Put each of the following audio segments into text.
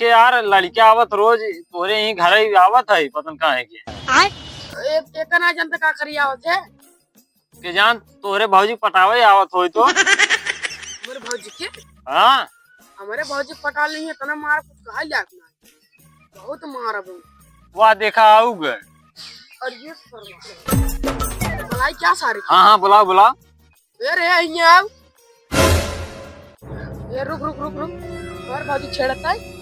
देखे यार लड़के आवत रोज तोरे ही घर ही आवत है पतन कहाँ है एक ना जनता का करी आवत है के जान तोरे भौजी पटावे आवत होई तो हमारे भौजी के हाँ हमारे भौजी पटा नहीं है तना मार कुछ कहा जात ना बहुत मार अब वाह देखा आऊगे और ये मलाई क्या सारे हाँ हाँ बुलाओ बुलाओ रे यहाँ आओ ये रुक रुक रुक रुक हमारे भौजी छेड़ता है।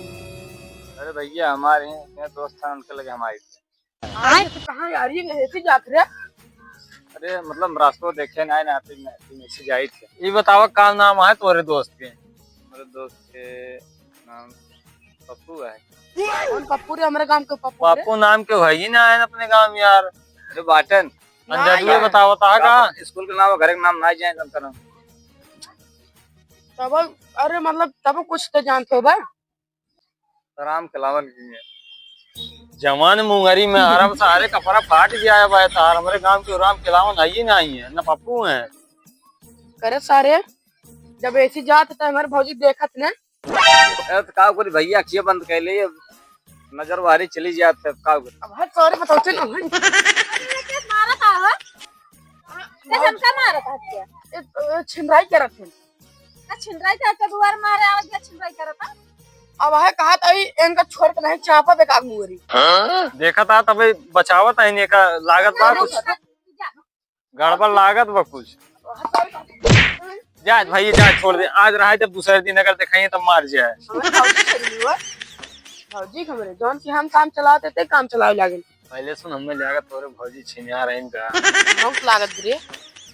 अरे भैया हमारे दोस्त था उनके लगे हमारी तो कहाँ यार ये ऐसे जाते रे अरे मतलब रास्ते देखे ना मैसेज आई थी। ये बताओ का नाम है तोरे दोस्त के? मेरे दोस्त के नाम पप्पू है। कौन पप्पू रे? हमारे गांव के पप्पू पप्पू नाम के है ही ना है अपने गांव यार। अरे बाटन अंजलि बताओ का स्कूल का नाम घर का नाम ना जाए तब तब अरे मतलब तब कुछ तो जानते हो भाई राम कलावन की है। जवान मुंगरी में आराम सारे कपड़ा फाट गया है भाई तार हमारे गांव के राम खिलावन आई नहीं है ना पप्पू है करे सारे जब ऐसी जात तो हमारे भौजी देखत ने तो का कोई भैया अखियां बंद कर ले नजर वारी चली जात है का अब हर सारे बताओ ना मारा था हो कैसे का मारा था क्या छिंदराई करत है का छिंदराई था का दुआर मारे आवाज क्या छिंदराई करता अब है कहा तो इनका छोड़ के नहीं चापा पे काग मुरी देखा था तभी बचावत है का लागत बा कुछ गड़बड़ लागत बा कुछ जा भाई जा छोड़ दे आज रहा है जब दूसरे दिन अगर दिखाइए तब मार जाए भौजी खबरे जौन की हम काम चलाते थे काम चलावे लागल पहले सुन हमें लागत तोरे भौजी छिनिया रहे इनका बहुत लागत रे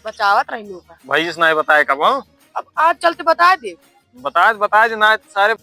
बचावत रही लोग भाई इसने बताया कब अब आज चलते बता दे बता दे ना सारे